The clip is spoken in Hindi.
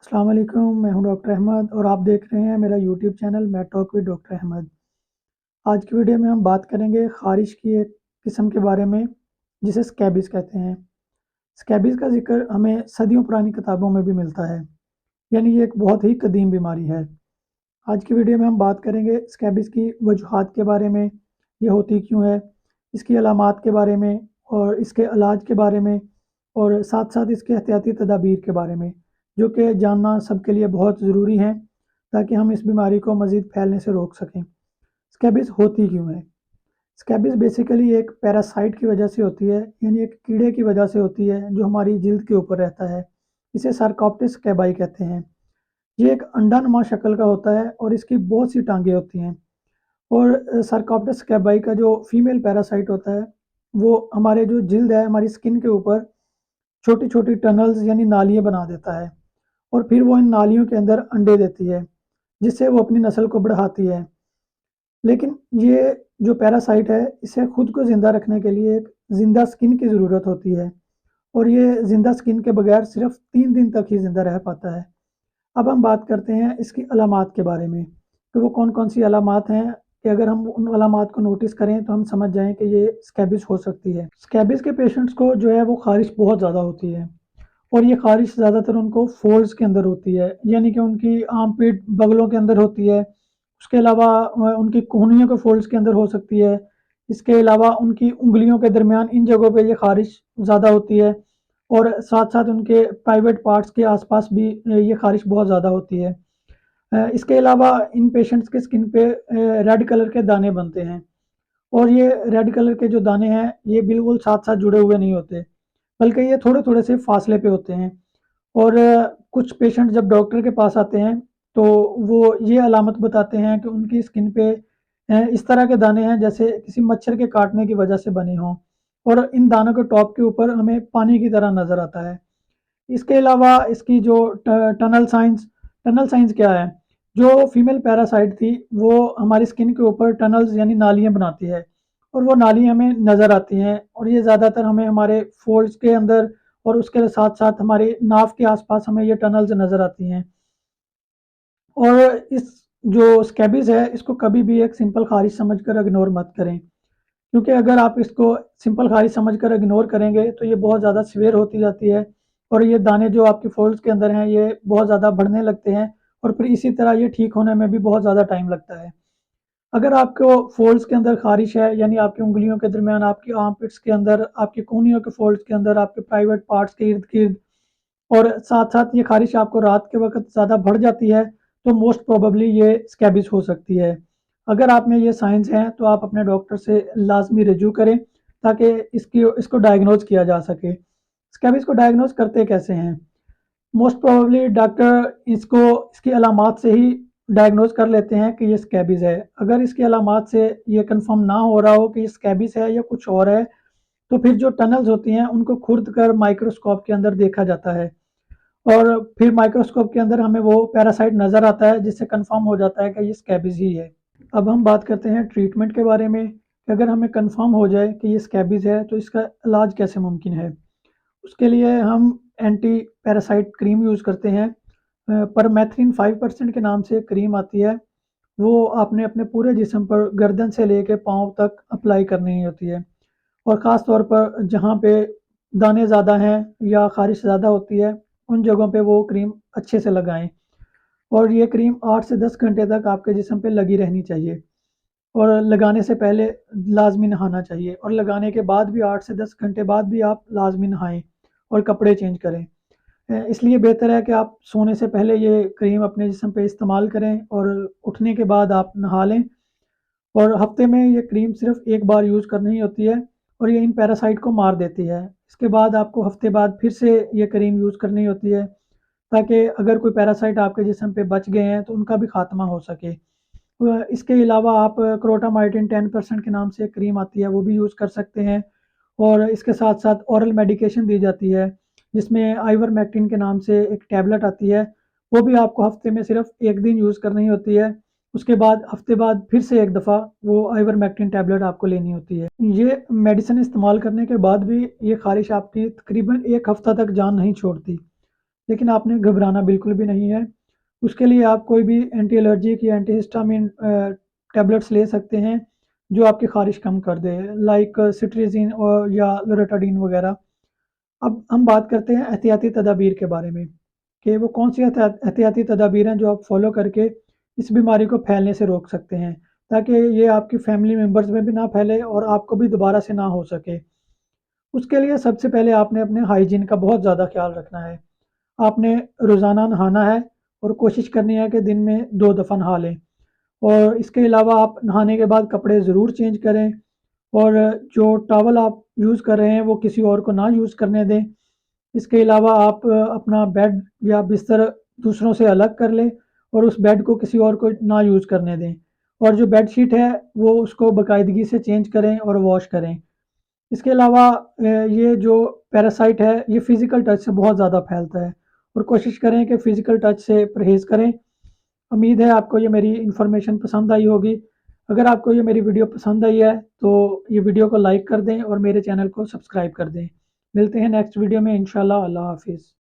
अस्सलाम वालेकुम, मैं हूं डॉक्टर अहमद और आप देख रहे हैं मेरा यूट्यूब चैनल मैं टॉक विद डॉक्टर अहमद। आज की वीडियो में हम बात करेंगे ख़ारिश की एक किस्म के बारे में जिसे स्कैबीज़ कहते हैं। स्कैबीज़ का ज़िक्र हमें सदियों पुरानी किताबों में भी मिलता है, यानी ये एक बहुत ही कदीम बीमारी है। आज की वीडियो में हम बात करेंगे स्कैबीज़ की वजूहात के बारे में, ये होती क्यों है, इसकी अलामात के बारे में और इसके इलाज के बारे में और साथ-साथ इसके एहतियाती तदाबीर के बारे में, जो कि जानना सबके लिए बहुत ज़रूरी है, ताकि हम इस बीमारी को मज़ीद फैलने से रोक सकें। स्कैबीज़ होती क्यों है? स्कैबीज़ बेसिकली एक पैरासाइट की वजह से होती है, यानी एक कीड़े की वजह से होती है, जो हमारी जिल्द के ऊपर रहता है। इसे सारकोप्टेस स्कैबाई कहते हैं। ये एक अंडानुमा शक्ल का होता है और इसकी बहुत सी टाँगें होती हैं और सारकोप्टेस स्कैबाई का जो फीमेल पैरासाइट होता है, वो हमारे जो जिल्द है, हमारी स्किन के ऊपर छोटी-छोटी टनल्स यानी नालियाँ बना देता है और फिर वो इन नालियों के अंदर अंडे देती है, जिससे वो अपनी नस्ल को बढ़ाती है। लेकिन ये जो पैरासाइट है, इसे खुद को ज़िंदा रखने के लिए एक ज़िंदा स्किन की ज़रूरत होती है और ये ज़िंदा स्किन के बगैर सिर्फ़ 3 दिन तक ही ज़िंदा रह पाता है। अब हम बात करते हैं इसकी अलामात के बारे में, कि वो कौन-कौन सी अलामात हैं कि अगर हम उन अलामात को नोटिस करें तो हम समझ जाएँ कि ये स्कैबीज़ हो सकती है। स्कैबीज़ के पेशेंट्स को जो है वो ख़ारिश बहुत ज़्यादा होती है और ये ख़ारिश ज़्यादातर उनको फ़ोल्ड्स के अंदर होती है, यानी कि उनकी आर्मपिट बगलों के अंदर होती है। उसके अलावा उनकी कूहनियों के फ़ोल्ड्स के अंदर हो सकती है। इसके अलावा उनकी उँगलियों के दरमियान इन जगहों पे ये ख़ारिश ज़्यादा होती है और साथ-साथ उनके प्राइवेट पार्ट्स के आस-पास भी ये ख़ारिश बहुत ज़्यादा होती है। इसके अलावा इन पेशेंट्स के स्किन पे रेड कलर के दाने बनते हैं और ये रेड कलर के जो दाने हैं, ये बिल्कुल साथ-साथ जुड़े हुए नहीं होते, बल्कि ये थोड़े-थोड़े से फासले पे होते हैं और कुछ पेशेंट जब डॉक्टर के पास आते हैं, तो वो ये अलामत बताते हैं कि उनकी स्किन पे इस तरह के दाने हैं जैसे किसी मच्छर के काटने की वजह से बने हों और इन दानों के टॉप के ऊपर हमें पानी की तरह नज़र आता है। इसके अलावा इसकी जो टनल साइंस क्या है? जो फीमेल पैरासाइट थी, वो हमारी स्किन के ऊपर टनल्स यानी नालियाँ बनाती है और वो नाली हमें नज़र आती हैं और ये ज़्यादातर हमें हमारे फ़ोल्ड्स के अंदर और उसके साथ-साथ हमारे नाभ के आस-पास हमें ये टनल्स नज़र आती हैं। और इस जो स्कैबीज़ है, इसको कभी भी एक सिंपल ख़ारिश समझकर इग्नोर मत करें, क्योंकि अगर आप इसको सिंपल ख़ारिश समझकर इग्नोर करेंगे, तो ये बहुत ज़्यादा सीवियर होती जाती है और ये दाने जो आपके फ़ोल्ड्स के अंदर हैं, ये बहुत ज़्यादा बढ़ने लगते हैं और फिर इसी तरह ये ठीक होने में भी बहुत ज़्यादा टाइम लगता है। अगर आपको फ़ोल्ड्स के अंदर ख़ारिश है, यानी आपकी उँगलियों के दरमियान, आपकी आर्मपिट्स के अंदर, आपकी कूहनियों के फ़ोल्ड्स के अंदर, आपके प्राइवेट पार्ट्स के इर्द-गिर्द और साथ-साथ ये ख़ारिश आपको रात के वक़्त ज़्यादा बढ़ जाती है, तो मोस्ट प्रोबेबली ये स्कैबीज़ हो सकती है। अगर आप में ये साइन्स हैं, तो आप अपने डॉक्टर से लाज़मी रजू करें, ताकि इसको डायग्नोज़ किया जा सके। स्कैबीज़ को डायग्नोज़ करते कैसे हैं? मोस्ट प्रोबेबली डॉक्टर इसको इसकी अलामात से ही डायग्नोज़ कर लेते हैं कि ये स्कैबीज़ है। अगर इसकी अलामात से ये कन्फर्म ना हो रहा हो कि ये स्कैबीज़ है या कुछ और है, तो फिर जो टनल्स होती हैं, उनको खुर्द कर माइक्रोस्कोप के अंदर देखा जाता है और फिर माइक्रोस्कोप के अंदर हमें वो पैरासाइट नज़र आता है, जिससे कन्फर्म हो जाता है कि ये स्कैबीज़ ही है। अब हम बात करते हैं ट्रीटमेंट के बारे में कि अगर हमें कन्फर्म हो जाए कि ये स्कैबीज़ है, तो इसका इलाज कैसे मुमकिन है? उसके लिए हम एंटी पैरासाइट क्रीम यूज़ करते हैं। परमेथ्रिन 5% के नाम से एक क्रीम आती है, वो आपने अपने पूरे जिस्म पर गर्दन से लेके पाँव तक अप्लाई करनी होती है और ख़ास तौर पर जहाँ पे दाने ज़्यादा हैं या ख़ारिश ज़्यादा होती है, उन जगहों पे वो क्रीम अच्छे से लगाएँ और ये क्रीम 8 से 10 घंटे तक आपके जिस्म पे लगी रहनी चाहिए और लगाने से पहले लाज़मी नहाना चाहिए और लगाने के बाद भी 8 से 10 घंटे बाद भी आप लाज़मी नहाएँ और कपड़े चेंज करें। इसलिए बेहतर है कि आप सोने से पहले ये क्रीम अपने जिस्म पे इस्तेमाल करें और उठने के बाद आप नहा लें और हफ़्ते में ये क्रीम सिर्फ़ एक बार यूज़ करनी होती है और ये इन पैरासाइट को मार देती है। इसके बाद आपको हफ़्ते बाद फिर से ये क्रीम यूज़ करनी होती है, ताकि अगर कोई पैरासाइट आपके जिस्म पे बच गए हैं, तो उनका भी ख़ात्मा हो सके। इसके अलावा आप क्रोटामाइटिन 10% के नाम से एक क्रीम आती है, वो भी यूज़ कर सकते हैं और इसके साथ-साथ ओरल मेडिकेशन दी जाती है, जिसमें आइवरमेक्टिन के नाम से एक टैबलेट आती है, वो भी आपको हफ़्ते में सिर्फ़ 1 दिन यूज़ करनी होती है। उसके बाद हफ़्ते बाद फिर से एक दफ़ा वो आइवरमेक्टिन टैबलेट आपको लेनी होती है। ये मेडिसिन इस्तेमाल करने के बाद भी ये ख़ारिश आपकी तकरीबन 1 हफ़्ता तक जान नहीं छोड़ती। लेकिन आपने घबराना बिल्कुल भी नहीं है। उसके लिए आप कोई भी एंटी एलर्जिक या एंटी हिस्टामिन टैबलेट्स ले सकते हैं, जो आपकी ख़ारिश कम कर दे, लाइक सिट्राज़ीन और या लोराटाडीन वगैरह। अब हम बात करते हैं एहतियाती तदाबीर के बारे में, कि वो कौन-सी एहतियाती तदाबीर हैं जो आप फ़ॉलो करके इस बीमारी को फैलने से रोक सकते हैं, ताकि ये आपकी फैमिली मेंबर्स में भी ना फैले और आपको भी दोबारा से ना हो सके। उसके लिए सबसे पहले आपने अपने हाइजीन का बहुत ज़्यादा ख़्याल रखना है। आपने रोज़ाना नहाना है और कोशिश करनी है कि दिन में 2 दफ़ा नहा लें, और इसके अलावा आप नहाने के बाद कपड़े ज़रूर चेंज करें, और जो टॉवल आप यूज़ कर रहे हैं वो किसी और को ना यूज़ करने दें। इसके अलावा आप अपना बेड या बिस्तर दूसरों से अलग कर लें और उस बेड को किसी और को ना यूज़ करने दें, और जो बेडशीट है वो उसको बाकायदगी से चेंज करें और वॉश करें। इसके अलावा ये जो पैरासाइट है ये फ़िज़िकल टच से बहुत ज़्यादा फैलता है, और कोशिश करें कि फ़िज़िकल टच से परहेज़ करें। उम्मीद है आपको ये मेरी इन्फॉर्मेशन पसंद आई होगी। अगर आपको ये मेरी वीडियो पसंद आई है तो ये वीडियो को लाइक कर दें और मेरे चैनल को सब्सक्राइब कर दें। मिलते हैं नेक्स्ट वीडियो में इंशाल्लाह। अल्लाह हाफ़िज़।